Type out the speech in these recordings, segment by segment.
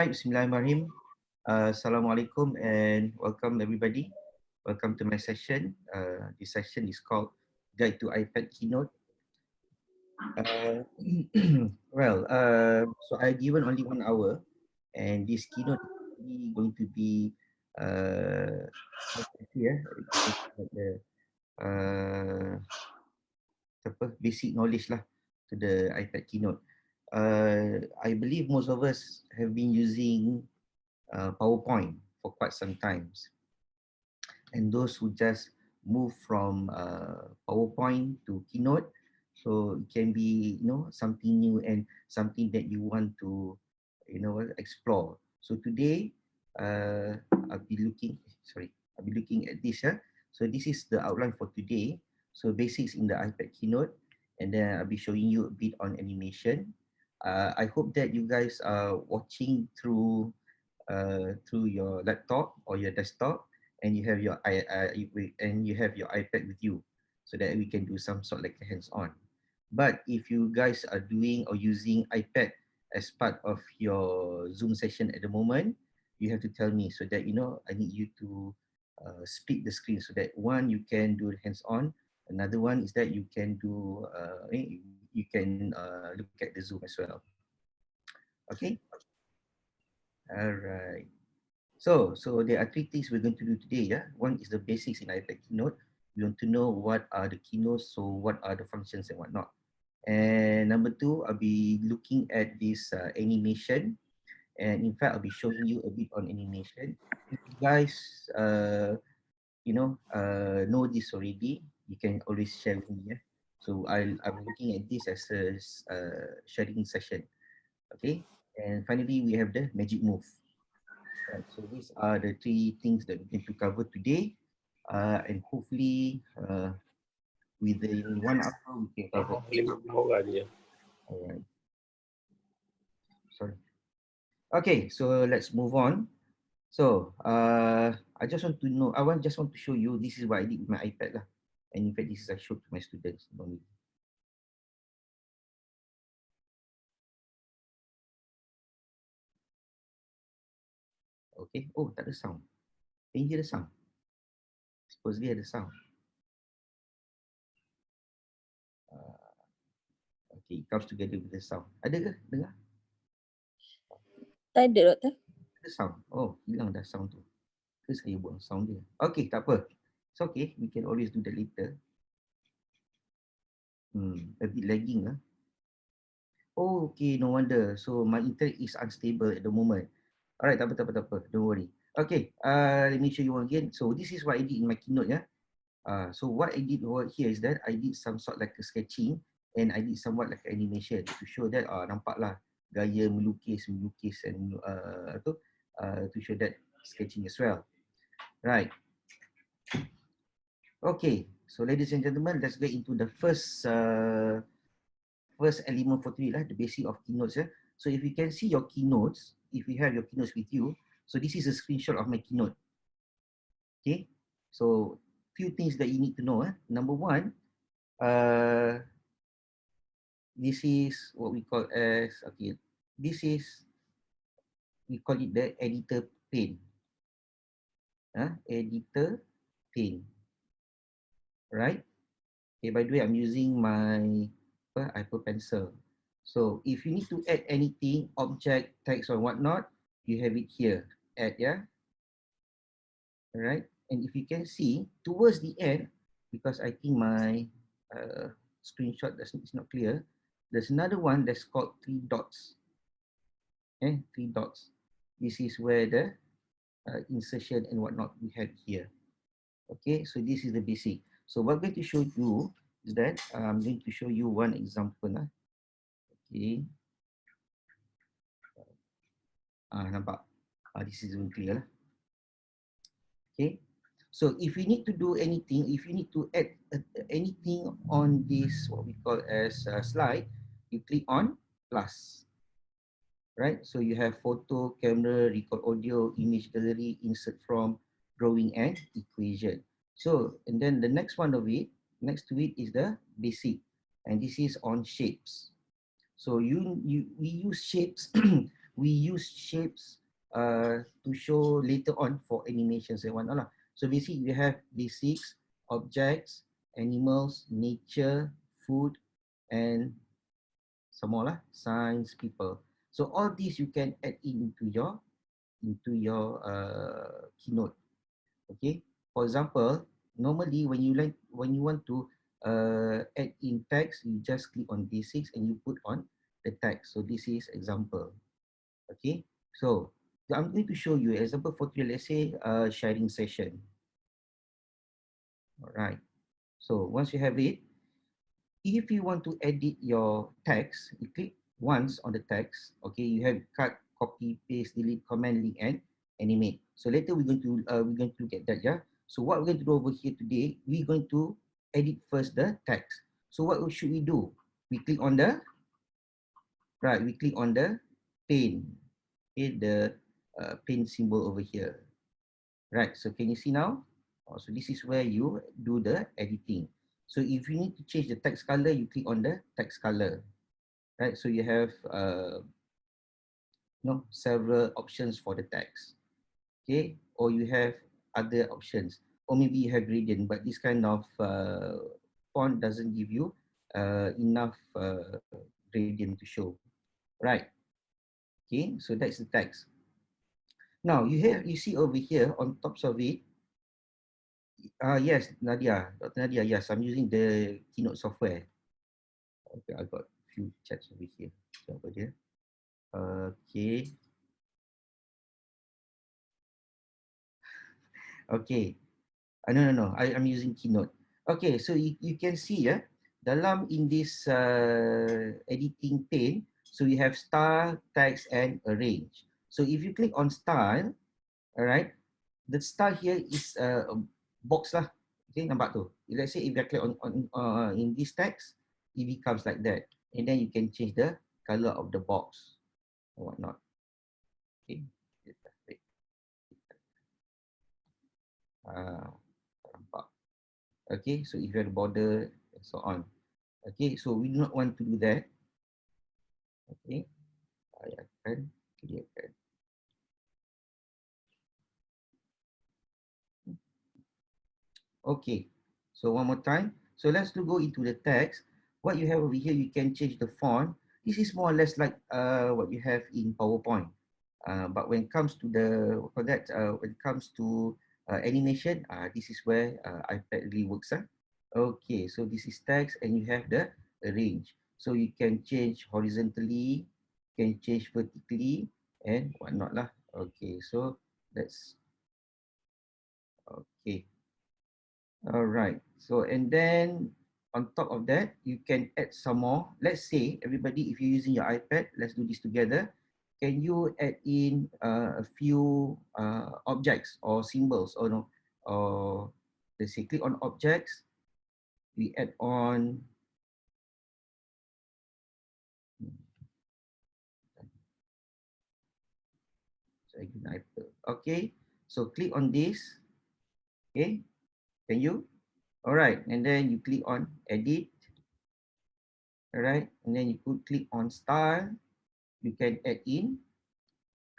Alright, Bismillahirrahmanirrahim. Assalamualaikum and welcome everybody. Welcome to my session. This session is called Guide to iPad Keynote. So I've given only 1 hour and this keynote is going to be basic knowledge lah to the iPad keynote. I believe most of us have been using PowerPoint for quite some times, and those who just move from PowerPoint to Keynote, so it can be something new and something that you want to explore. So today I'll be looking at this. So this is the outline for today. So basics in the iPad Keynote, and then I'll be showing you a bit on animation. I hope that you guys are watching through your laptop or your desktop, and you have your iPad with you, so that we can do some sort like hands-on. But if you guys are doing or using iPad as part of your Zoom session at the moment, you have to tell me so that I need you to split the screen so that one you can do hands-on, another one is that you can do look at the Zoom as well. Okay. All right. So there are 3 things we're going to do today. Yeah, one is the basics in iPad Keynote. We want to know what are the keynotes, so what are the functions and whatnot. And number 2, I'll be looking at this animation, and in fact, I'll be showing you a bit on animation. If you guys, know this already, you can always share with me. Yeah? So I'm looking at this as a sharing session. Okay, and finally, we have the magic move. Right, so these are the 3 things that we're going to cover today, and hopefully within 1 hour we can cover. All right. Sorry. Okay, so let's move on. So I just want to know. Just want to show you. This is what I did with my iPad lah. And in fact, this is I showed to my students normally. Okay. Oh, tak ada sound. Can you hear the sound? Supposedly ada sound. Okay, it comes together with the sound. Ada ke? Dengar? Tak ada, Doktor. Ada sound. Oh, hilang dah sound tu. Ke saya buang sound dia? Okay, tak apa. It's okay. We can always do that later. A bit lagging lah. Oh, okay, no wonder. So my internet is unstable at the moment. Alright, tak apa. Don't worry. Okay, let me show you again. So this is what I did in my keynote. Yeah. So what I did over here is that I did some sort like a sketching, and I did somewhat like animation to show that nampak lah gaya melukis and to show that sketching as well. Right. Okay, so ladies and gentlemen, let's get into the first element for today, the basic of keynotes. So if you can see your keynotes, if you have your keynotes with you, so this is a screenshot of my keynote. Okay, so few things that you need to know. Number 1, this is what we call as, we call it the editor pane. Editor pane. Right? Okay, by the way, I'm using my Apple Pencil. So if you need to add anything, object, text or whatnot, you have it here. Add, yeah? All right. And if you can see, towards the end, because I think my screenshot is not clear, there's another one that's called 3 dots. 3 dots. This is where the insertion and whatnot we have here. Okay, so this is the basic. So what I'm going to show you is that I'm going to show you one example. Okay. Nampak? This is very clear. Okay. So if you need to do anything, if you need to add anything on this, what we call as a slide, you click on plus. Right? So you have photo, camera, record audio, image gallery, insert from, drawing and equation. So, and then the next one of it, next to it is the basic, and this is on shapes. So we use shapes we use shapes to show later on for animations and whatnot lah. So basically we have basics, objects, animals, nature, food, and some more lah, science, people. So all these you can add into your keynote. Okay. For example, normally when you want to add in text, you just click on basics and you put on the text. So this is example. Okay. So I'm going to show you example for today. Let's say sharing session. All right. So once you have it, if you want to edit your text, you click once on the text. Okay, you have cut, copy, paste, delete, comment, link, and animate. So later we're going to look at that. Yeah. So what we're going to do over here today, we're going to edit first the text. So what should we do? We click on the right. We click on the pen. Okay, the pen symbol over here. Right. So can you see now? Oh, so this is where you do the editing. So if you need to change the text color, you click on the text color. Right. So you have several options for the text. Okay. Or you have other options. Or maybe you have gradient, but this kind of font doesn't give you enough gradient to show. Right. Okay. So that's the text. Now you see over here on top of it. Yes, Nadia, Dr. Nadia, yes, I'm using the Keynote software. Okay, I got a few chats over here. Apa dia? Okay. Okay. No. I'm using Keynote. Okay, so you can see dalam in this editing pane, so we have style, text, and arrange. So if you click on style, all right, the style here is a box lah. Okay, nampak tu. Let's say if I click on in this text, it becomes like that. And then you can change the color of the box or whatnot. Okay. Nampak. Okay, so if you have a border and so on. Okay, so we do not want to do that. Okay, saya akan clearkan. Okay, so one more time. So let's go into the text. What you have over here, you can change the font. This is more or less like what you have in PowerPoint. But when it comes to when it comes to animation, this is where iPad really works. Okay, so this is text and you have the range. So you can change horizontally, can change vertically, and whatnot lah. Okay, so that's okay. All right. So and then on top of that, you can add some more. Let's say everybody, if you're using your iPad, let's do this together. Can you add in a few objects or symbols or no? Or let's say click on objects. We add on. Okay. So click on this. Okay. Can you? All right. And then you click on edit. All right. And then you could click on style. You can add in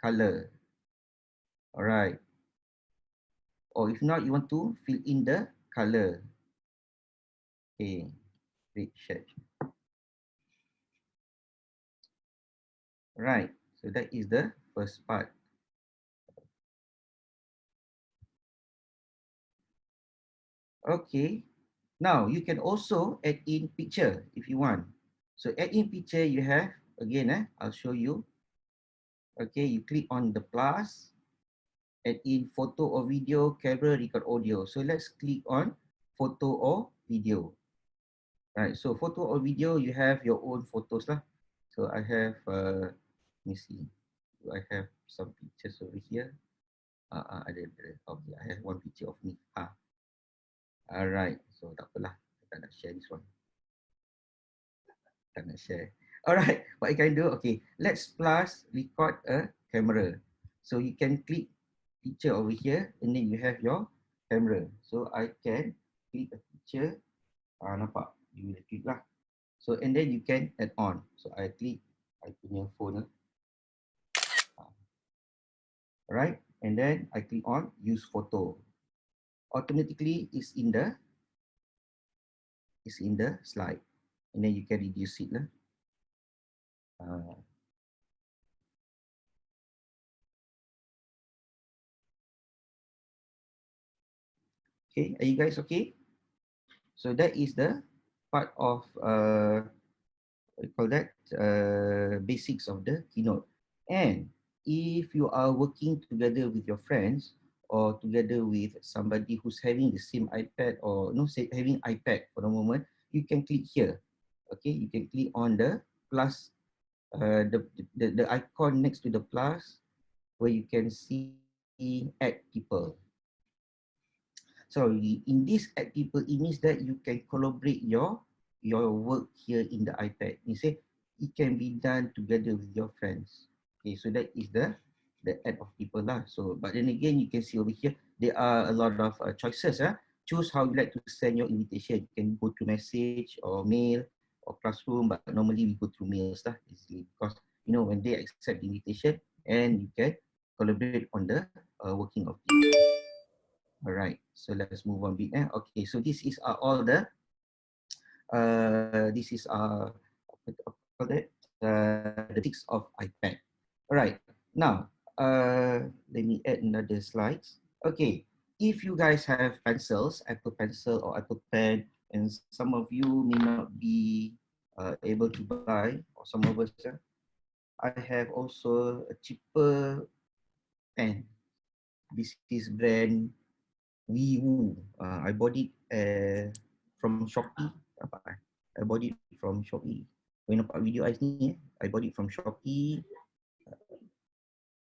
color. All right. Or if not, you want to fill in the color. Okay. Red shirt. Right. So that is the first part. Okay. Now you can also add in picture if you want. So add in picture you have again. I'll show you. Okay. You click on the plus. Add in photo or video, camera, record audio. So let's click on photo or video. Right. So photo or video, you have your own photos lah. So I have, let me see. Do I have some pictures over here? Ada. Okay, I have one picture of me. Alright. So tak apalah. I nak share this one. Tak nak share. Alright. What you can do? Okay. Let's plus record a camera. So you can click picture over here and then you have your camera. So I can click a picture. Nampak? You will click lah. So and then you can add on. So I click I punya phone. right? And then I click on use photo. Automatically it's in the slide, and then you can reduce it lah. Uh, okay, are you guys okay? So that is the part of what you call that, basics of the Keynote. And if you are working together with your friends or together with somebody who's having the same iPad or no, say having iPad for the moment, you can click here. Okay, you can click on the plus, the icon next to the plus, where you can see add people. So in this add people, it means that you can collaborate your work here in the iPad. You say it can be done together with your friends. Okay, so that is the add of people lah. So but then again, you can see over here there are a lot of choices. Choose how you like to send your invitation. You can go to message or mail or classroom, but normally we go through mails lah, easily, because you know when they accept the invitation and you can collaborate on the working of teams. All right, so let's move on a bit. Okay, so this is all this is what that, the basics of iPad. All right, now let me add another slides. Okay, if you guys have pencils, Apple Pencil or Apple Pen, and some of you may not be able to buy, or some of us, I have also a cheaper pen. This is brand Wiwu. I bought it from Shopee. Apa? I bought it from Shopee. Kau nampak video I ni, I bought it from Shopee.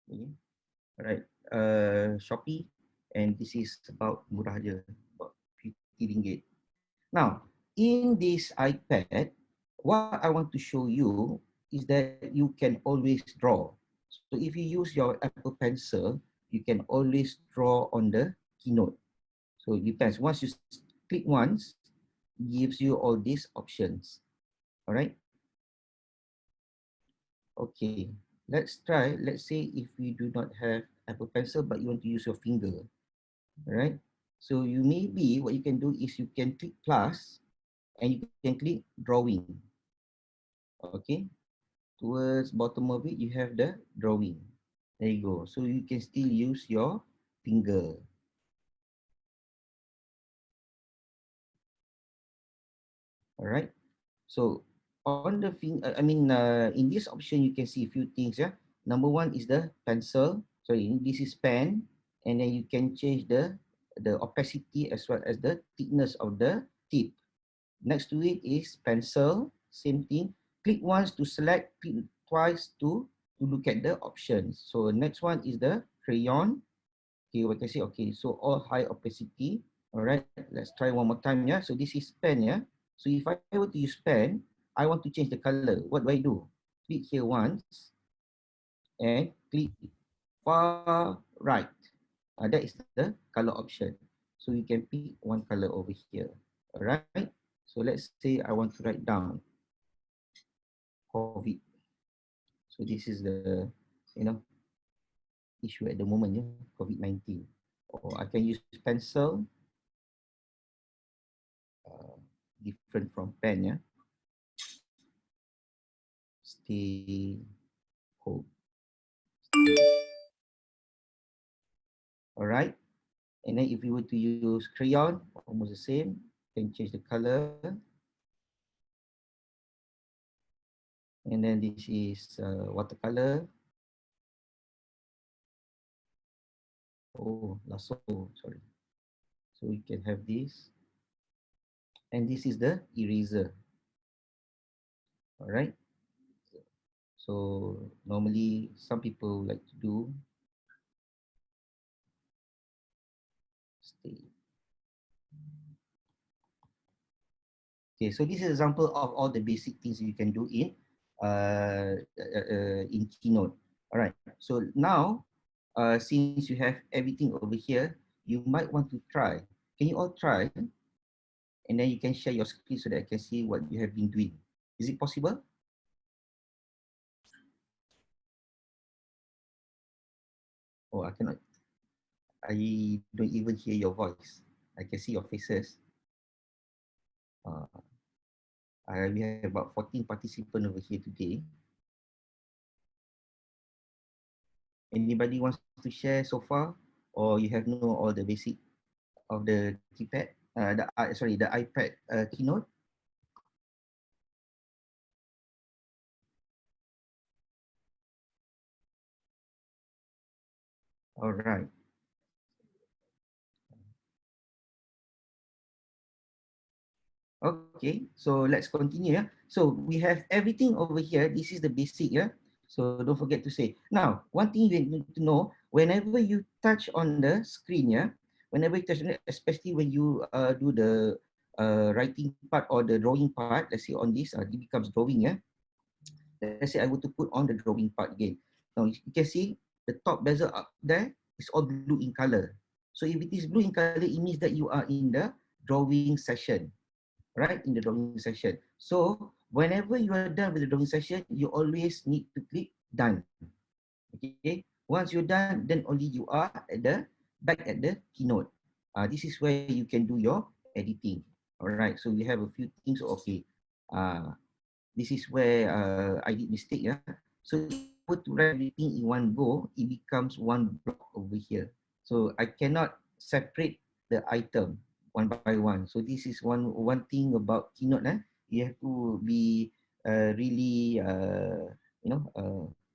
Okay. Alright, Shopee, and this is about murah je, about RM50. Now, in this iPad, what I want to show you is that you can always draw. So if you use your Apple Pencil, you can always draw on the Keynote. So it depends. Once you click once, it gives you all these options. All right. Okay. Let's try. Let's say if you do not have Apple Pencil, but you want to use your finger. All right. So you maybe what you can do is you can click plus and you can click drawing. Okay. Towards bottom of it, you have the drawing. There you go. So you can still use your finger. All right. So on the in this option, you can see a few things. Yeah. Number one is the pencil. Sorry, this is pen, and then you can change the opacity as well as the thickness of the tip. Next to it is pencil. Same thing. Click once to select. Click twice to look at the options. So next one is the crayon. Okay, we can see. Okay, so all high opacity. All right, let's try one more time. Yeah, so this is pen. Yeah, so if I were to use pen, I want to change the color. What do I do? Click here once and click far right. That is the color option. So you can pick one color over here. All right. So let's say I want to write down COVID. So this is the issue at the moment. Yeah, COVID-19. Or I can use pencil. Uh, Different from pen. Yeah. Stay home. All right. And then if you were to use crayon, almost the same. You can change the color. And then this is watercolor. Oh, lasso, sorry. So you can have this. And this is the eraser. All right. So normally some people like to do stay. Okay, so this is an example of all the basic things you can do in Keynote. All right. So now, since you have everything over here, you might want to try. Can you all try? And then you can share your screen so that I can see what you have been doing. Is it possible? Oh, I don't even hear your voice. I can see your faces. Uh, we have about 14 participants over here today. Anybody wants to share so far? Or you have know all the basic of the keypad? The iPad keynote? All right. Okay, so let's continue. Yeah. So we have everything over here. This is the basic. Yeah. So don't forget to say. Now, one thing you need to know, whenever you touch on the screen, yeah, whenever you touch on it, especially when you do the writing part or the drawing part, let's say on this, it becomes drawing. Yeah. Let's say I were to put on the drawing part again. Now you can see the top bezel up there is all blue in color. So if it is blue in color, it means that you are in the drawing session, right? In the drawing session. So whenever you are done with the drawing session, you always need to click done. Okay. Once you're done, then only you are at the back at the keynote. This is where you can do your editing. All right. So we have a few things. Okay. This is where I did mistake. Yeah. So if I were to write everything in one go, it becomes one block over here. So I cannot separate the item one by one. So this is one thing about Keynote. You have to be really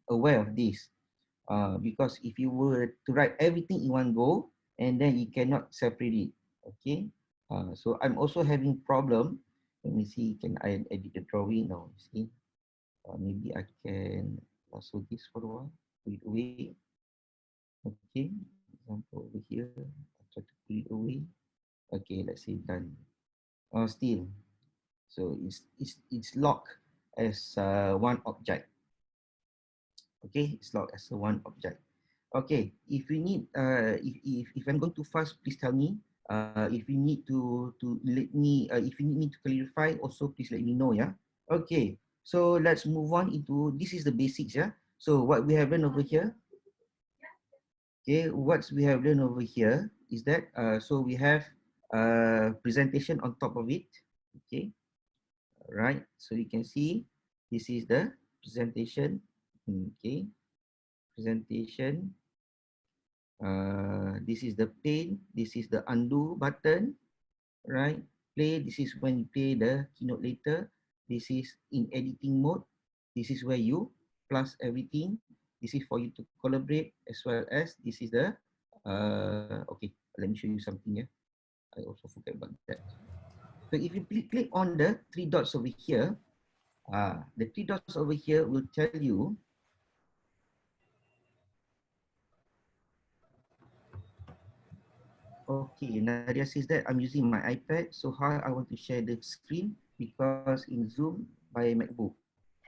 aware of this. Because if you were to write everything in one go, and then you cannot separate it. Okay. So I'm also having problem. Let me see, can I edit the drawing now? See, maybe I can also this for a while, put it away. Okay, example over here, I try to put it away. Okay, let's say done. Still, so it's locked as one object. Okay, it's locked as a one object. Okay, if you need, if I'm going too fast, please tell me. If you need to let me, if you need me to clarify, also please let me know. Yeah. Okay. So let's move on into this is the basics. Yeah. So what we have done over here. Okay, what we have done over here is that so we have presentation on top of it. Okay. Right. So you can see this is the presentation. Okay. Presentation. This is the pane, this is the undo button, right? Play, this is when you play the keynote later. This is in editing mode. This is where you plus everything. This is for you to collaborate as well as this is the, okay, let me show you something. Yeah, I also forget about that. So if you click on the three dots over here, the three dots over here will tell you. Okay, Nadia says that I'm using my iPad, so how I want to share the screen because in Zoom by MacBook.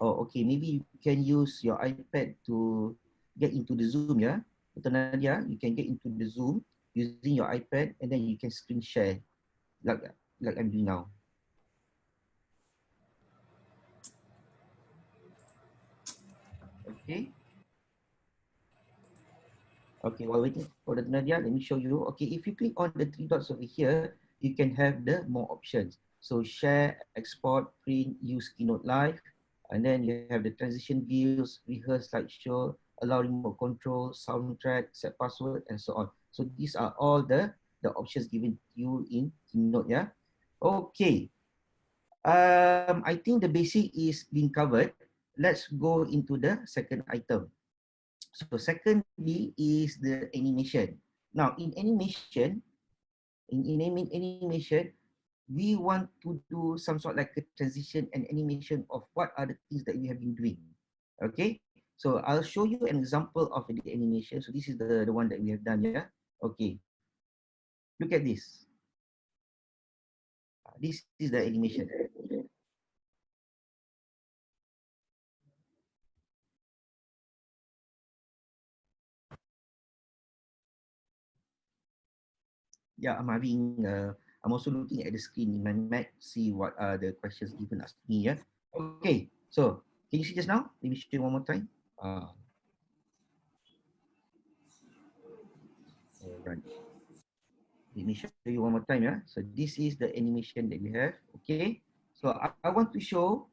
Oh, okay, maybe you can use your iPad to get into the Zoom, yeah? Betul Nadia, you can get into the Zoom using your iPad and then you can screen share like, like I'm doing now. Okay. Okay, while waiting for the Nadia, let me show you. Okay, if you click on the three dots over here, you can have the more options. So share, export, print, use Keynote Live, and then you have the transition views, rehearse slideshow, allow remote control, soundtrack, set password, and so on. So these are all the options given to you in Keynote, yeah? Okay, I think the basic is being covered. Let's go into the second item. So secondly is the animation. Now in animation, we want to do some sort like a transition and animation of what are the things that we have been doing. Okay, so I'll show you an example of the animation. So this is the one that we have done. Yeah. Okay, look at this. This is the animation. Yeah, I'm also looking at the screen in my Mac, see what are the questions given us me. Yeah. Okay, so can you see just now? Let me show you one more time. Uh, Right. Let me show you one more time. Yeah. So this is the animation that we have. Okay. So I want to show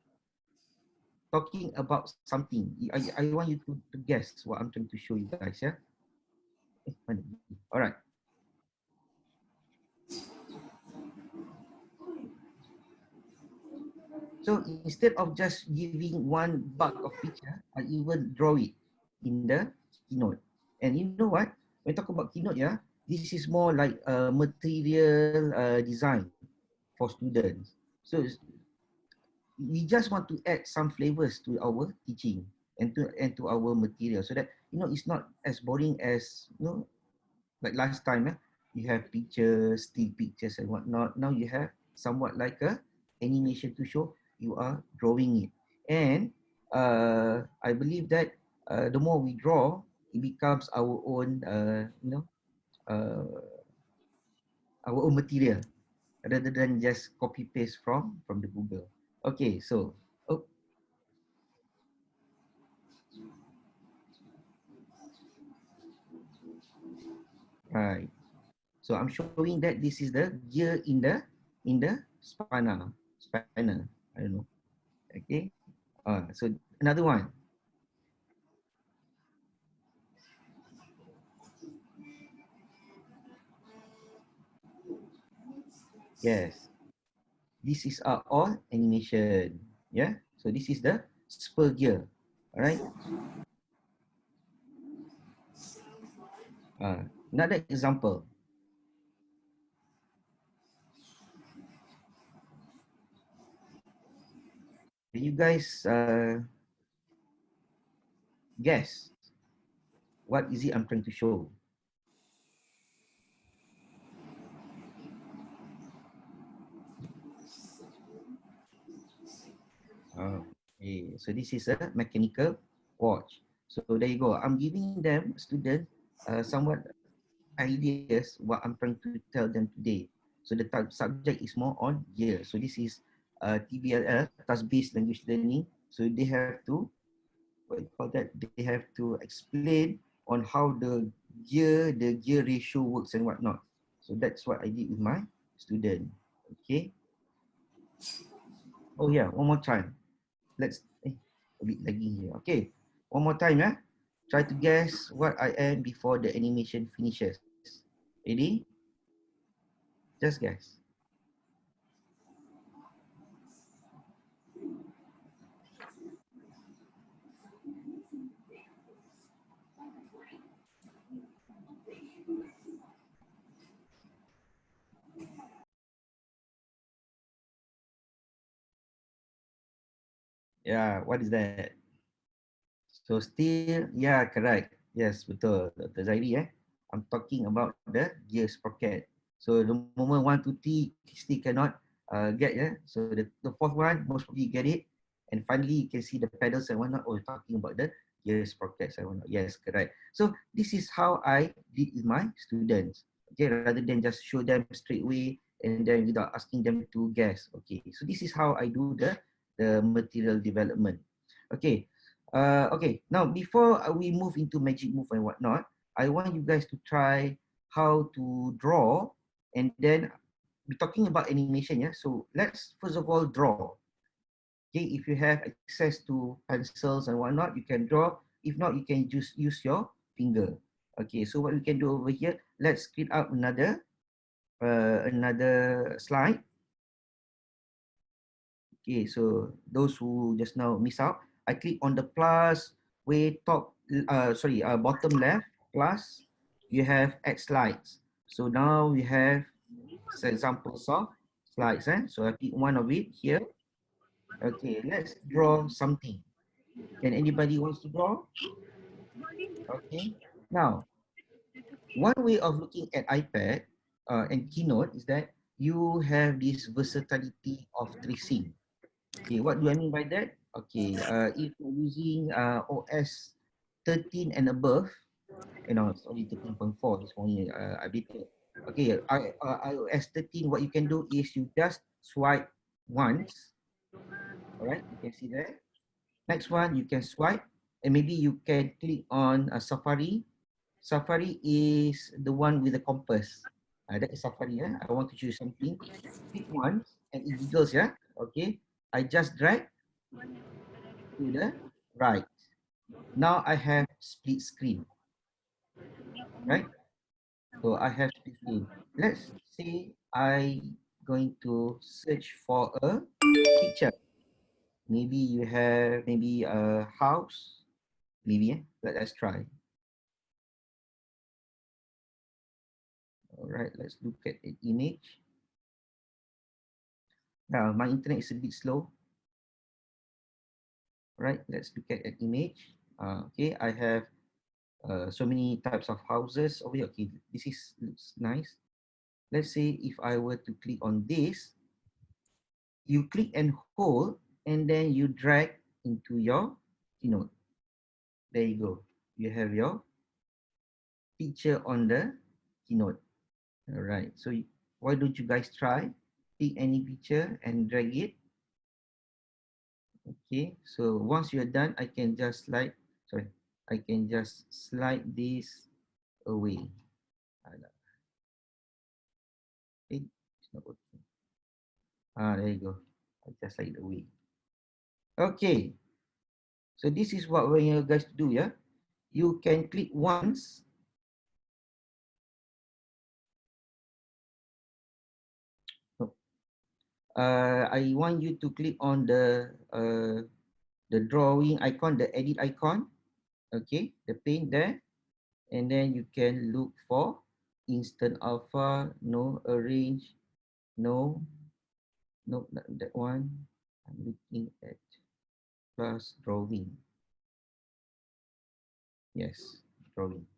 talking about something. I want you to guess what I'm trying to show you guys. Yeah. All right. So instead of just giving one bulk of picture, I even draw it in the Keynote. And you know what? When I talk about Keynote, yeah, this is more like a material design for students. So we just want to add some flavors to our teaching and to our material, so that it's not as boring as like last time. You have pictures, still pictures and whatnot. Now you have somewhat like a animation to show you are drawing it. And I believe that the more we draw, it becomes uh, our own material, rather than just copy paste from the Google. Okay, so oh, right. So I'm showing that this is the gear in the spanner. I don't know. Okay. So another one. Yes. This is all animation. Yeah. So this is the spur gear. All right. Another example. Can you guys guess what is it I'm trying to show? Okay. So this is a mechanical watch. So there you go. I'm giving them student somewhat ideas what I'm trying to tell them today. So the subject is more on gear. So this is TBLL, task-based language learning. So they have to, what you call that? They have to explain on how the gear ratio works and whatnot. So that's what I did with my student. Okay. Oh yeah, one more time. Let's a bit lagging here. Okay, one more time. Yeah. Try to guess what I am before the animation finishes. Ready? Just guess. Yeah, what is that? So still, yeah, correct. Yes, betul, Dr. Zairi. I'm talking about the gear sprocket. So the moment 1, 2, 3 still cannot get. So the fourth one, most probably get it. And finally, you can see the pedals and whatnot. Oh, talking about the gear sprockets and whatnot. Yes, correct. So this is how I did with my students. Okay, rather than just show them straight away and then without asking them to guess. Okay, so this is how I do the material development. Okay, okay, now before we move into magic move and whatnot, I want you guys to try how to draw, and then we're talking about animation. Yeah, so let's first of all draw. Okay, if you have access to pencils and whatnot, you can draw. If not, you can just use your finger. Okay, so what we can do over here, let's create out another slide. Okay, so those who just now miss out, I click on the plus way top, bottom left plus. You have add slides. So now we have some examples of slides. So I pick one of it here. Okay, let's draw something. Can anybody wants to draw? Okay. Now, one way of looking at iPad and Keynote is that you have this versatility of tracing. Okay, what do I mean by that? Okay, if you're using OS 13 and above, sorry, 13.4 this morning updated. Okay, iOS 13, what you can do is you just swipe once, all right? You can see that. Next one, you can swipe, and maybe you can click on Safari, Safari is the one with the compass. That is Safari. Yeah? I want to choose something. Click once and it jiggles. Yeah. Okay. I just drag to the right. Now I have split screen. Right. So I have split screen. Let's say I going to search for a picture. Maybe you have maybe a house. Maybe. Let's try. All right. Let's look at the image. Now my internet is a bit slow. Right, let's look at an image. Okay, I have so many types of houses over here. Okay, this is looks nice. Let's say if I were to click on this, you click and hold, and then you drag into your Keynote. There you go. You have your picture on the Keynote. All right. So why don't you guys try? Pick any picture and drag it. Okay. So once you're done, I can just slide. Sorry, I can just slide this away. Okay, it's not working. There you go. I just slide it away. Okay, so this is what we want you guys to do. Yeah, you can click once. No. I want you to click on the drawing icon, the edit icon. Okay, the paint there, and then you can look for instant alpha. No, arrange. No, no, that one. I'm looking at plus drawing. Yes, drawing.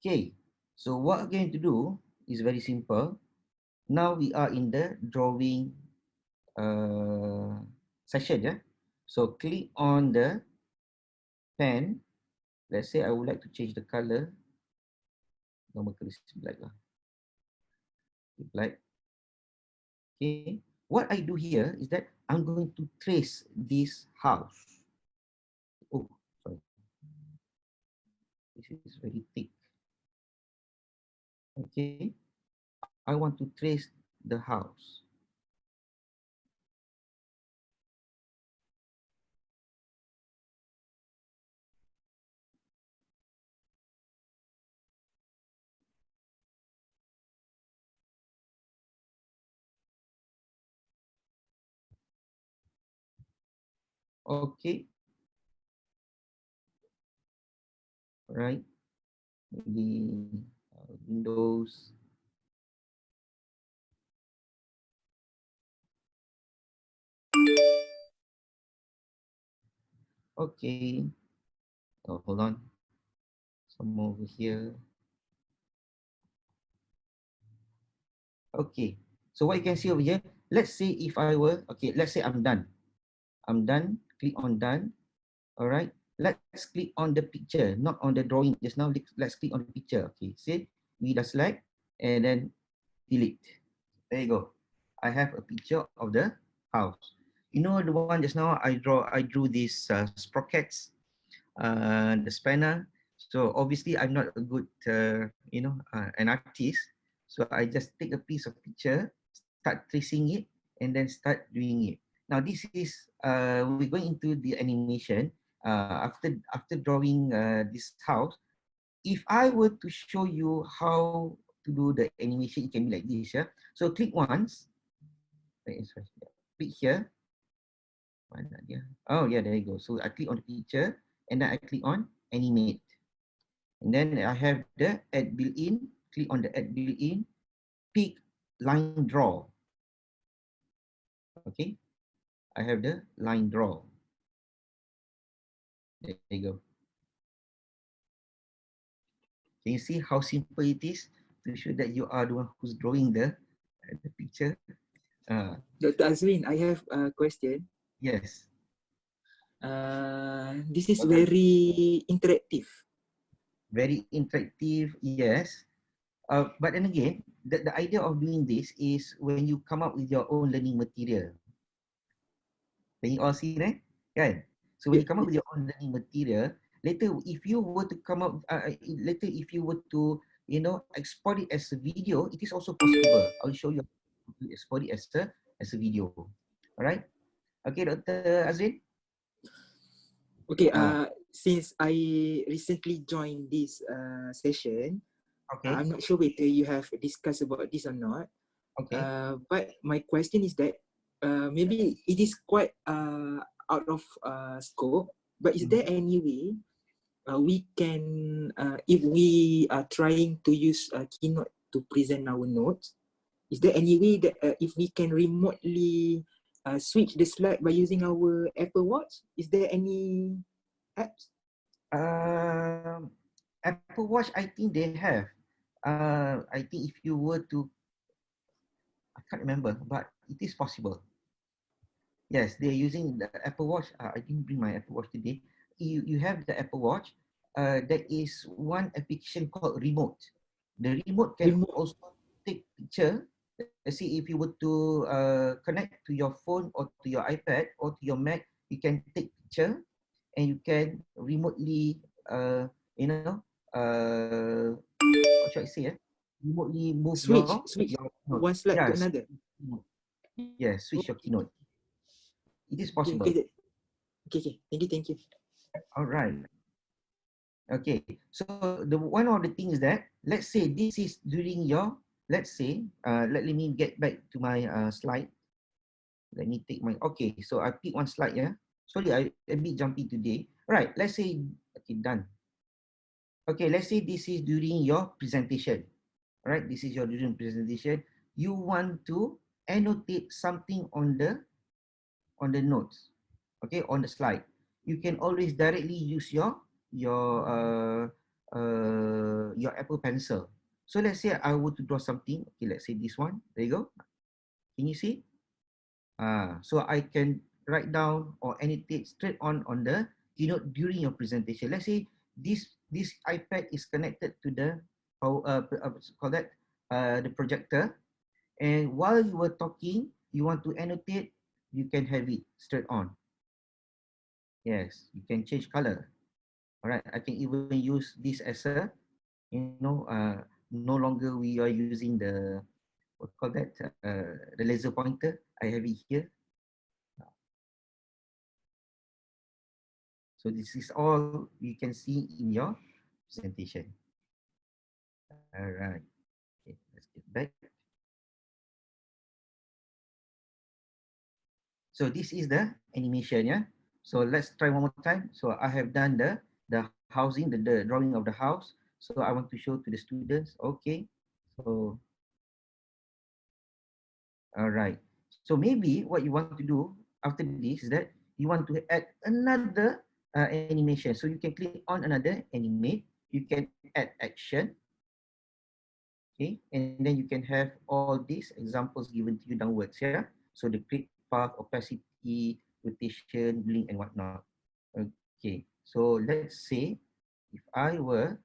Okay, so what we're going to do is very simple. Now we are in the drawing session. Yeah. So click on the pen. Let's say I would like to change the color. Normal color is black lah. Black. Okay. What I do here is that I'm going to trace this house. Oh, sorry. This is very thick. Okay. I want to trace the house. Okay. Right. Maybe Windows. Okay. Oh, hold on. Some over here. Okay. So what you can see over here, let's say if I were, okay, let's say I'm done. I'm done. Click on done. All right. Let's click on the picture, not on the drawing just now. Let's click on the picture. Okay. See, we just select and then delete. There you go. I have a picture of the house. You know the one just now I drew these sprockets, the spanner. So obviously I'm not a good, an artist. So I just take a piece of picture, start tracing it, and then start doing it. Now this is, we're going into the animation. After drawing this house, if I were to show you how to do the animation, it can be like this, yeah. So click once, click here. Mana dia? Oh yeah, there you go. So I click on the picture, and then I click on animate. And then I have the add built-in, click on the add built-in, pick line draw. Okay, I have the line draw. There you go. Can you see how simple it is to show that you are the one who's drawing the picture? Dr. Azwin, I have a question. Yes. This is very interactive. Very interactive, yes. But then again, the idea of doing this is when you come up with your own learning material. Can you all see that? Kan? So when you come up with your own learning material, Later, if you were to come up, later if you were to, export it as a video, it is also possible. I'll show you how to export it as a video. All right. Okay, Dr. Azrin. Okay, Ah, since I recently joined this session, okay, I'm not sure whether you have discussed about this or not. okay. But my question is that maybe it is quite out of scope, but is there Mhm. any way we can, if we are trying to use Keynote to present our notes, is there any way that if we can remotely switch the slide by using our Apple Watch? Is there any apps? Um, Apple Watch, I think they have. I think if you were to, I can't remember, but it is possible. Yes, they're using the Apple Watch. I didn't bring my Apple Watch today. You have the Apple Watch. There is one application called Remote. The remote can Remote also take picture. Let's see if you were to connect to your phone or to your iPad or to your Mac, you can take picture and you can remotely, you know, what should I say? Remotely move switch your keynote. one slide to Yes, another. yes, switch your keynote. It is Okay, okay, possible. okay, okay. Thank you. All right. Okay. So the one of the things that, let's say this is during your, let's say, let me get back to my slide. Let me take my, okay. So I pick one slide, yeah. Sorry, I a bit jumpy today. All right. Let's say, okay, done. Okay. Let's say this is during your presentation. All right. This is your during presentation. You want to annotate something on the notes, okay, on the slide. You can always directly use your uh, your Apple Pencil. So let's say I were to draw something. Okay, let's say this one. There you go. Can you see? So I can write down or annotate straight on the keynote during your presentation. Let's say this iPad is connected to the call that the projector, and while you were talking, you want to annotate, you can have it straight on. Yes, you can change color. All right, I can even use this as a, no longer we are using the, what call that, the laser pointer. I have it here. So this is all you can see in your presentation. All right, okay, let's get back. So this is the animation, yeah. So let's try one more time. So I have done the housing, the drawing of the house. So I want to show to the students. Okay. So all right. So maybe what you want to do after this is that you want to add another animation. So you can click on another animate. You can add action. Okay, and then you can have all these examples given to you downwards. Yeah. So the click path, opacity, rotation, blink, and whatnot. Okay. So let's say if I were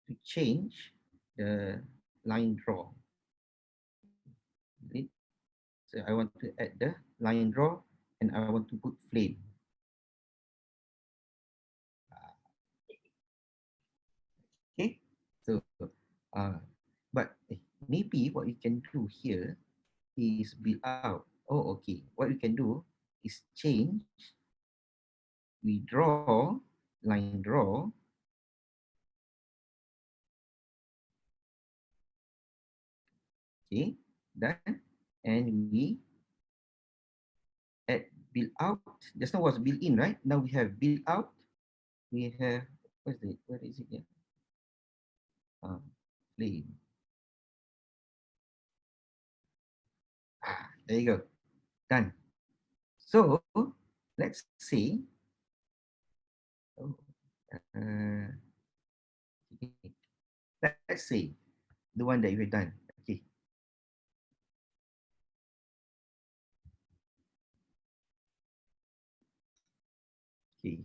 to change the line draw, okay? So I want to add the line draw and I want to put flame. Okay. So, but maybe what we can do here is build out. Oh, okay. What we can do is change. We draw, line draw. Okay, done. And we add build out. Just now was built in, right? Now we have build out. We have, where is it here? Flame. There you go. Done. So let's see. Oh, uh, okay. Let's see the one that we've done. Okay. Okay.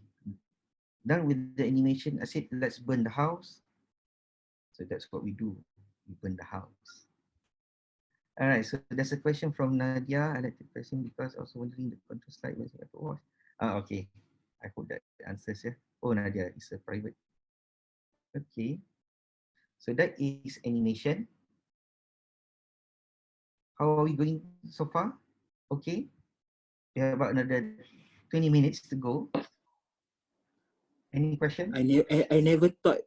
Done with the animation. I said, let's burn the house. So that's what we do. We burn the house. All right. So there's a question from Nadia. I like the question because I was wondering the control slide was Apple Watch. Okay. I hope that answers. Yeah. Oh, Nadia, it's a private. Okay. So that is animation. How are we going so far? Okay. We have about another 20 minutes to go. Any question? I never thought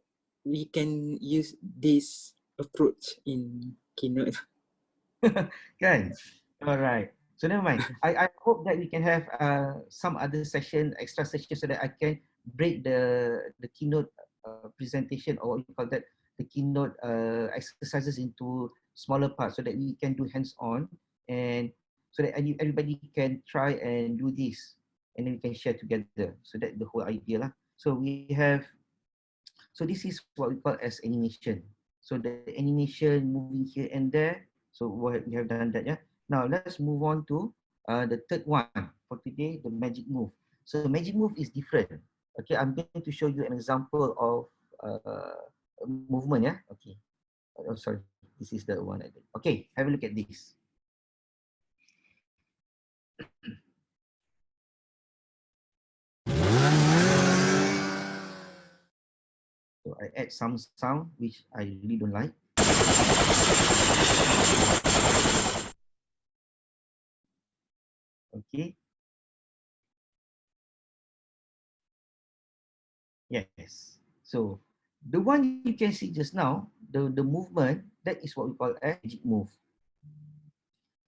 we can use this approach in Keynote. Kan? Alright. So never mind. I hope that we can have some other session, extra session, so that I can break the keynote presentation, or what you call that, the keynote exercises into smaller parts, so that we can do hands-on, and so that everybody can try and do this, and then we can share together. So that's the whole idea lah. So we have, so this is what we call as animation. So the animation moving here and there. So we have done that, yeah. Now let's move on to the third one for today, the magic move. So magic move is different. Okay, I'm going to show you an example of movement, yeah. Okay. Oh, sorry, this is the one I did. Okay, have a look at this. So I add some sound which I really don't like. Okay. Yes. So the one you can see just now, the movement, that is what we call a magic move.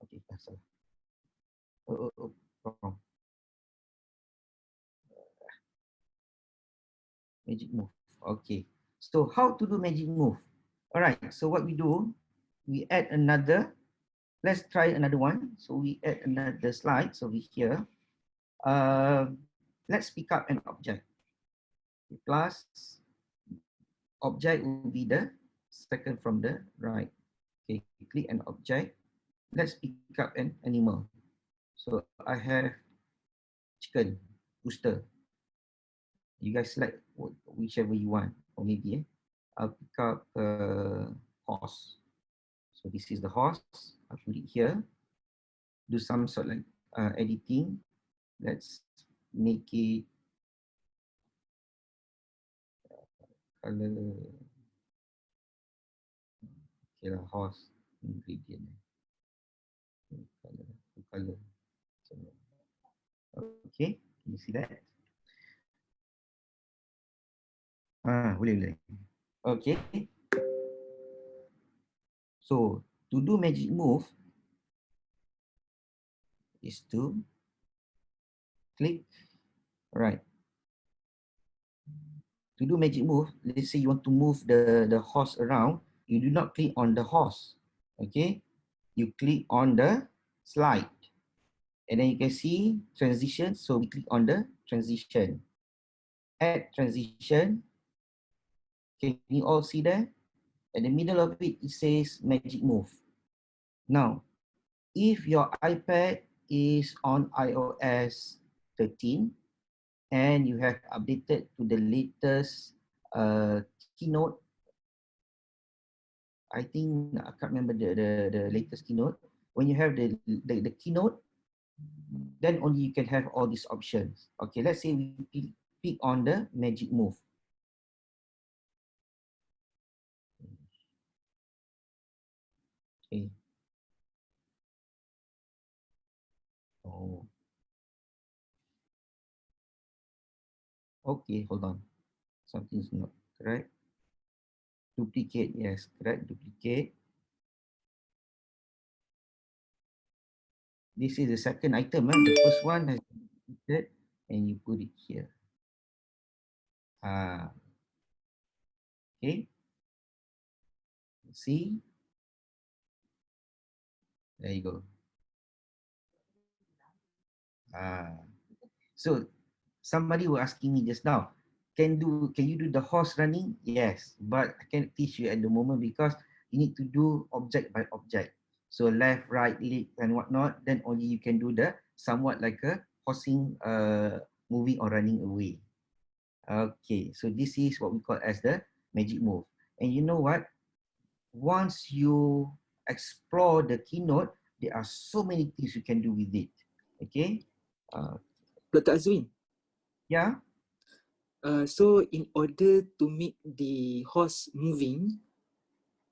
Okay, sorry. Wrong. Magic move. Okay. So how to do magic move? All right. So what we do, we add another. Let's try another one. So we add another slide. So we here. Let's pick up an object. Plus object will be the second from the right. Okay. Click an object. Let's pick up an animal. So I have chicken, rooster. You guys select whichever you want, or maybe I'll pick up horse. So this is the horse. I'll put it here. Do some sort of like editing. Let's make it color. Okay lah, horse ingredient. Color. So, okay, can you see that? Boleh. Okay. So to do magic move is to click. Right. To do magic move, let's say you want to move the horse around, you do not click on the horse. Okay. You click on the slide. And then you can see transition. So we click on the transition. Add transition. Can you all see there? At the middle of it, it says magic move. Now, if your iPad is on iOS 13 and you have updated to the latest Keynote, I think I can't remember the latest Keynote. When you have the Keynote, then only you can have all these options. Okay, let's say we pick on the magic move. Okay. Oh. Okay, hold on. Something's not correct. Duplicate, yes, correct. Duplicate. This is the second item. The first one has been duplicated and you put it here. Okay. See? There you go. So somebody was asking me just now, can you do the horse running? Yes, but I can't teach you at the moment because you need to do object by object. So left, right, leg, and whatnot. Then only you can do the somewhat like a horsing, moving or running away. Okay, so this is what we call as the magic move. And you know what? Once you explore the keynote, there are so many things you can do with it. Okay. Dr. Azwin, Yeah. So in order to make the horse moving,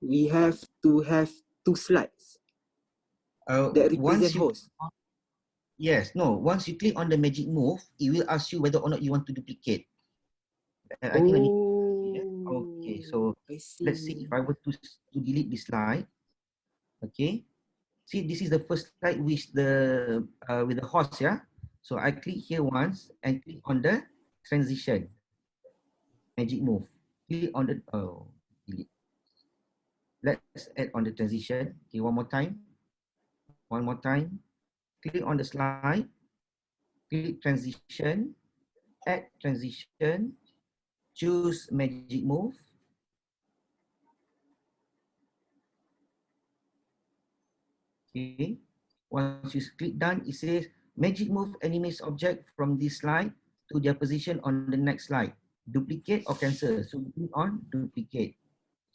we have to have two slides that represent Once you horse. yes, no, once you click on the magic move, it will ask you whether or not you want to duplicate. I think I need okay, so I let's say see. if I were to delete this slide, okay. See, this is the first slide with the horse, yeah. So I click here once and click on the transition magic move. Click on the delete. Let's add on the transition. Okay, one more time. One more time. Click on the slide. Click transition. Add transition. Choose magic move. Okay. Once you click done, it says magic move animates object from this slide to their position on the next slide. Duplicate or cancel. So click on duplicate.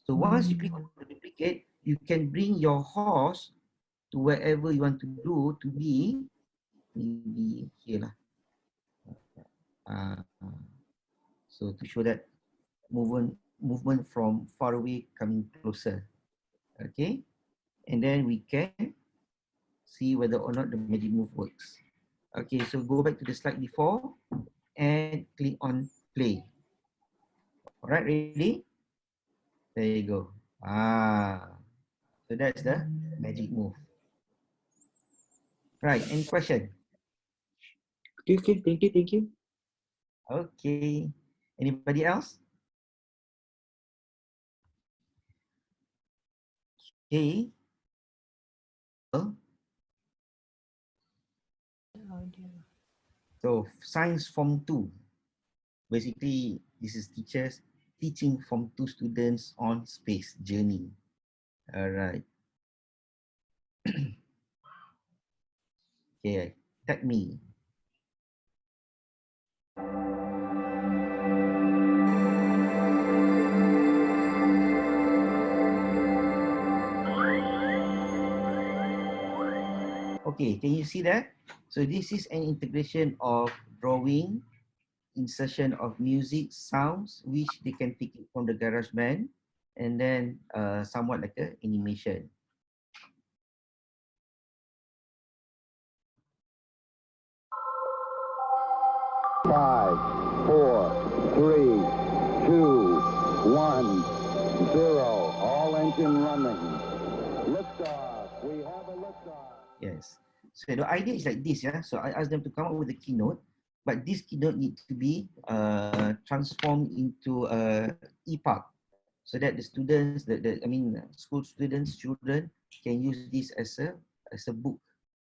So once you click on the duplicate, you can bring your horse to wherever you want to do to be, maybe here lah. Uh, so to show that movement from far away coming closer. Okay, and then we can see whether or not the magic move works. Okay, so go back to the slide before and click on play. All right, ready? There you go. So that's the magic move. Right, any question? Okay, thank you, thank you. Okay, anybody else? Okay. So science form 2. Basically, this is teachers teaching form 2 students on space journey. All right. Okay, tag me. Okay, can you see that? So this is an integration of drawing, insertion of music, sounds, which they can take it from the GarageBand, and then somewhat like a animation. Five, four, three, two, one, zero. All engine running. Liftoff. We have a liftoff. Yes. So the idea is like this, yeah. So I asked them to come up with a keynote, but this keynote needs to be transformed into a EPUB, so that the students, school students, children can use this as a book,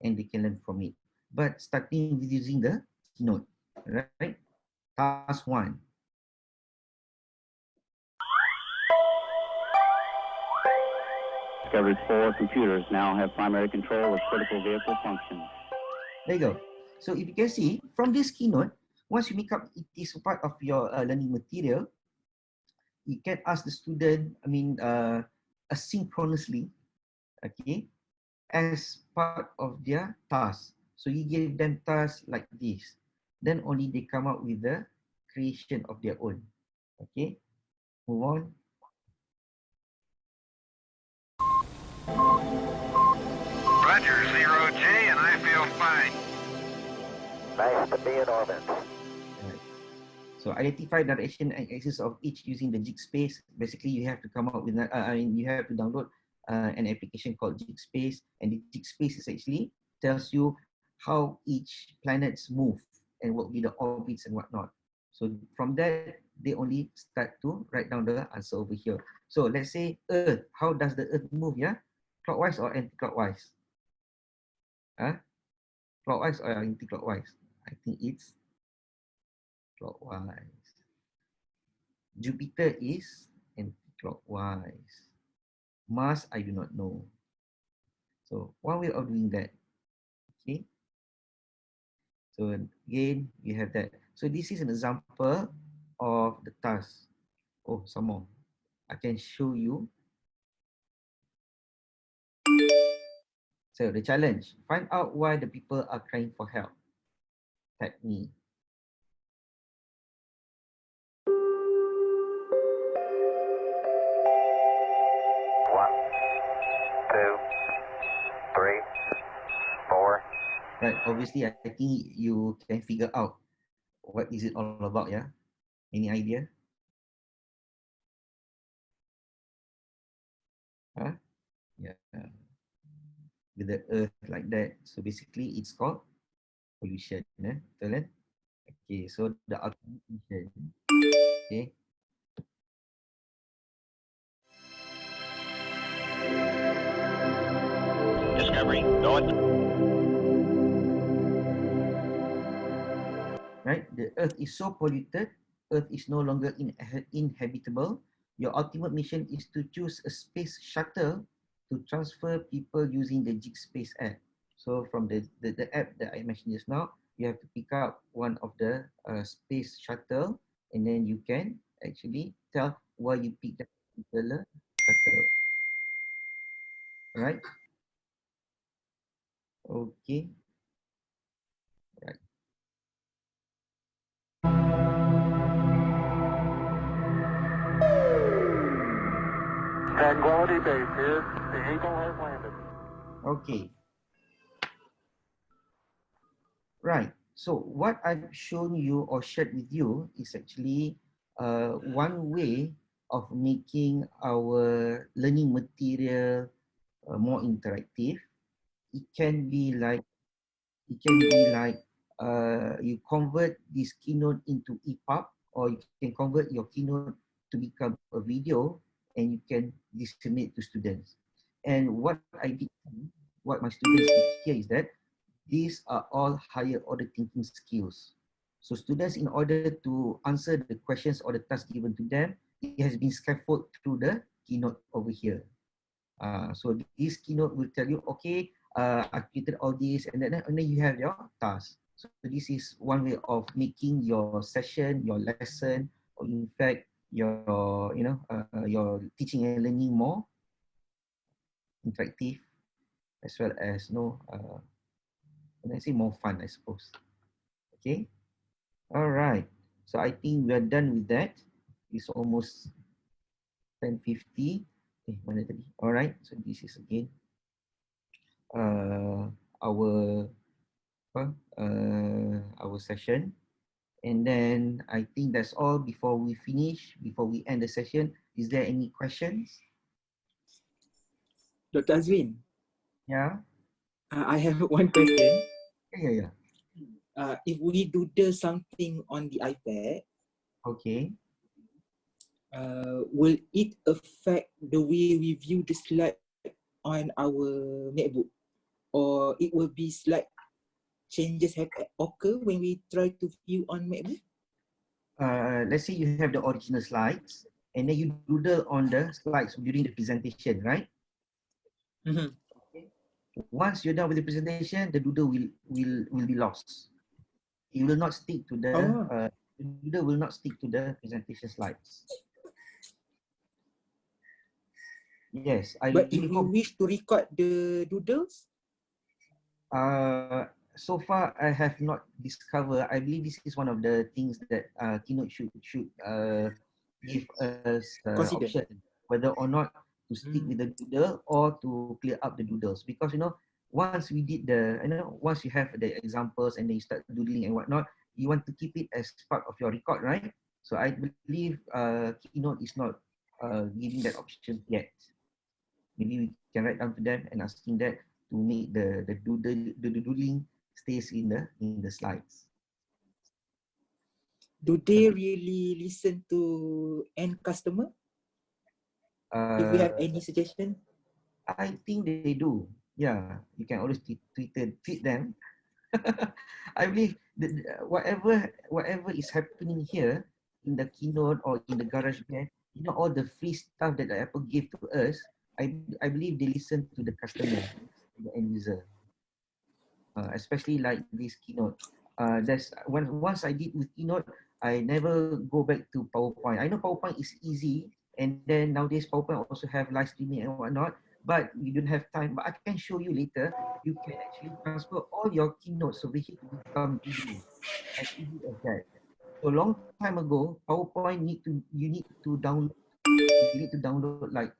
and they can learn from it. But starting with using the keynote, right? Task 1. Discovered 4 computers now have primary control of critical vehicle functions. There you go. So if you can see from this keynote, once you make up it is part of your learning material, you can ask the student, asynchronously, okay, as part of their task. So you give them tasks like this, then only they come up with the creation of their own. Okay, move on. Roger, 0J, and I feel fine. Nice to be in orbit. Right. So identify direction and axis of each using the jig space. Basically, you have to come up with, you have to download an application called jig space, and the jig space is actually tells you how each planets move and what will be the orbits and whatnot. So from that, they only start to write down the answer over here. So let's say Earth. How does the Earth move? Yeah, clockwise or anti-clockwise? Huh? Clockwise or anti-clockwise? I think it's clockwise. Jupiter is anti-clockwise. Mars, I do not know. So one way of doing that. Okay. So again, you have that. So this is an example of the task. Oh, some more. I can show you. So the challenge, find out why the people are crying for help. Tag me. 2, 3, 4. Right, obviously I think you can figure out what is it all about, yeah? Any idea? Huh? Yeah. With the earth like that. So basically it's called pollution. Betul kan? Okay, so the ultimate mission. Okay. Discovery, go at Right, the earth is so polluted, earth is no longer inhabitable. Your ultimate mission is to choose a space shuttle to transfer people using the Jig Space app. So from the app that I mentioned just now, you have to pick up one of the space shuttle, and then you can actually tell why you picked that particular shuttle. Right? Okay. Right. Tranquility Base here. The Eagle has landed. Okay. Right. So what I've shown you or shared with you is actually one way of making our learning material more interactive. It can be like you convert this keynote into EPUB, or you can convert your keynote to become a video, and you can disseminate to students. And what my students did here is that these are all higher order thinking skills. So students, in order to answer the questions or the tasks given to them, it has been scaffolded through the keynote over here. So this keynote will tell you, okay, I created all this, and then you have your task. So this is one way of making your session, your lesson, or in fact your your teaching and learning more interactive, as well as when I say more fun, I suppose. Okay. All right. So I think we are done with that. It's almost 10:50. Mana tadi? All right. So this is again our our session, and then I think that's all. Before we finish, before we end the session, is there any questions? Dr. Azwin, Yeah. I have one question. Yeah. If we doodle something on the iPad, Okay. will it affect the way we view the slide on our MacBook, or it will be slide changes occur when we try to view on MacBook? Let's say you have the original slides, and then you doodle on the slides during the presentation, right? Mm-hmm. Once you're done with the presentation, the doodle will be lost. It will not stick to the doodle will not stick to the presentation slides. Yes, I But if really we hope. wish to record the doodles, So far I have not discovered. I believe this is one of the things that Keynote should give us consider. option whether or not to stick with the doodle or to clear up the doodles, because once we did once you have the examples and then you start doodling and whatnot, you want to keep it as part of your record, right? So I believe Keynote is not giving that option yet. Maybe we can write down to them and asking that to make the doodling stays in the slides. Do they really listen to end customer? If we have any suggestion? I think they do. Yeah, you can always tweet them. I believe that whatever is happening here in the keynote or in the GarageBand, all the free stuff that Apple gave to us, I believe they listen to the customer, the end user, especially like this keynote. That's once I did with keynote, I never go back to PowerPoint. I know PowerPoint is easy, and then nowadays PowerPoint also have live streaming and whatnot, but you don't have time. But I can show you later. You can actually transfer all your keynotes over here to become video, as easy as that. So long time ago, PowerPoint you need to download like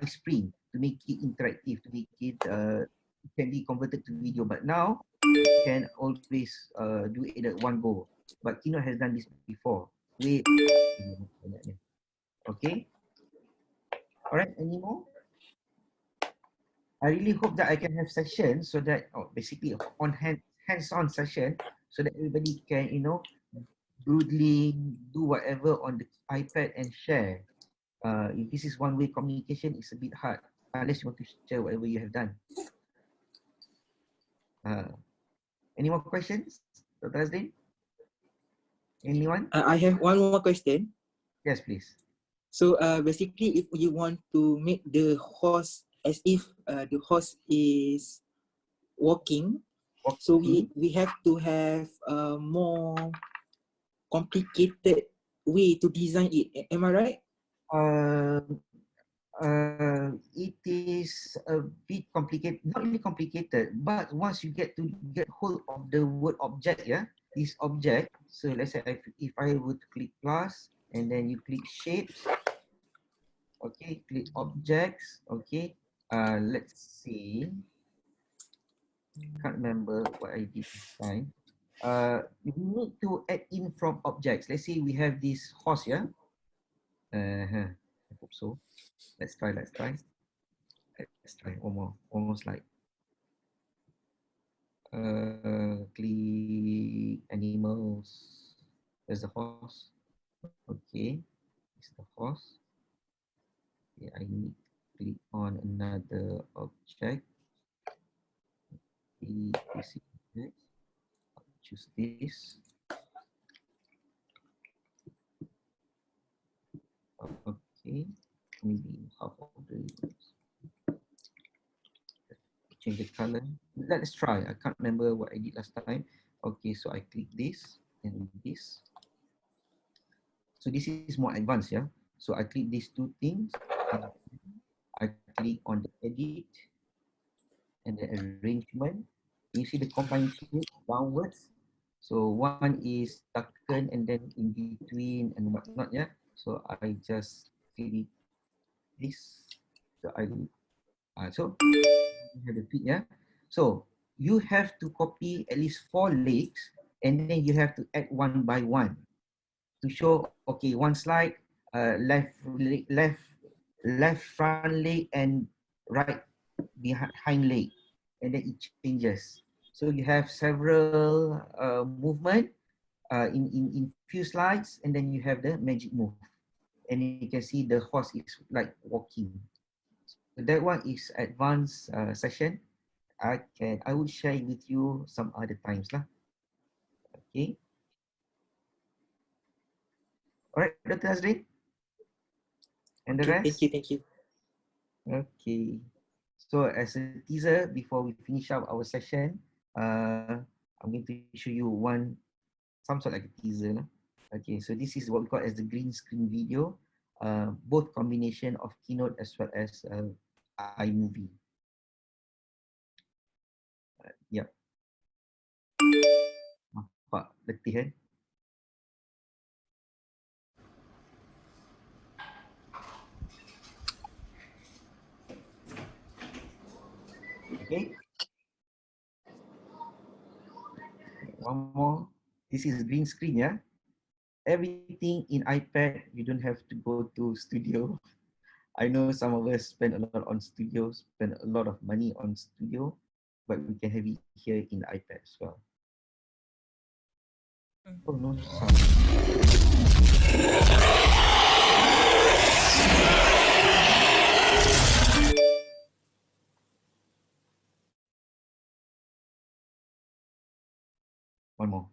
iSpring to to make it interactive, to make it can be converted to video. But now you can always do it at one go. But Keynote has done this before. Okay. All right. Any more? I really hope that I can have sessions so that basically on hands-on session so that everybody can, you know, broadly do whatever on the iPad and share. If this is one-way communication, it's a bit hard unless you want to share whatever you have done. Any more questions, Dr. Azrin? Anyone? I have one more question. Yes, please. So basically, if you want to make the host as if the host is walking, so we have to have a more complicated way to design it. Am I right? It is a bit complicated, not really complicated, but once you get hold of the word object, yeah, this object. So let's say if I would click plus and then you click shapes, okay, click objects, okay. Let's see. Can't remember what I did this time. We need to add in from objects. Let's say we have this horse, yeah. I hope so. Let's try. Let's try one more. Almost like click animals. There's the horse. Okay, it's the horse. Okay, I need to click on another object. This is next. I'll choose this. Okay, maybe half of the change the color. Let's try. I can't remember what I did last time. Okay, so I click this and this. So this is more advanced, yeah. So I click these two things. I click on the edit and the arrangement. You see the combined shape downwards. So one is darken and then in between and whatnot, yeah. So I just click this. So so you have the feet, yeah. So you have to copy at least 4 legs and then you have to add one by one to show, okay, one slide, left front leg and right behind leg, and then it changes. So you have several movement in few slides, and then you have the magic move, and you can see the horse is like walking. So that one is advanced session. I will share with you some other times lah. Okay. All right, Dr. Azrin. And the rest. Thank you. Okay. So as a teaser, before we finish up our session, I'm going to show you some sort of like a teaser. No? Okay, so this is what we call as the green screen video, both combination of Keynote as well as iMovie. Yep. Nampak letih kan? Okay. One more. This is green screen, yeah. Everything in iPad, you don't have to go to studio. I know some of us spend a lot on studios, spend a lot of money on studio, but we can have it here in the iPad as well. Oh, no sound. One more.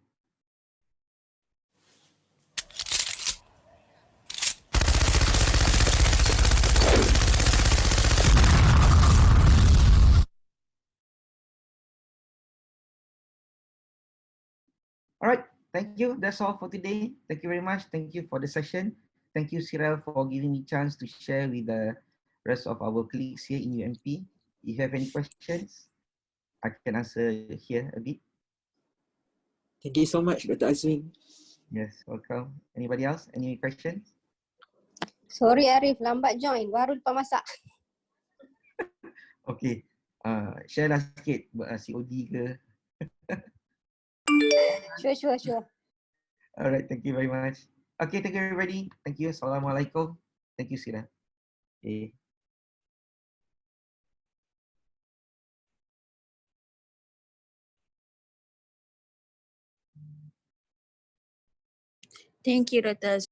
All right, thank you. That's all for today. Thank you very much. Thank you for the session. Thank you, Cyril, for giving me a chance to share with the rest of our colleagues here in UMP. If you have any questions, I can answer here a bit. Thank you so much, Dr. Azrin. Yes, welcome. Anybody else? Any questions? Sorry Arif, lambat join. Baru lepas masak. Okay. Share lah sikit COD ke. Sure. Alright, thank you very much. Okay, thank you everybody. Thank you. Assalamualaikum. Thank you, Sira. Okay. Thank you, Dr.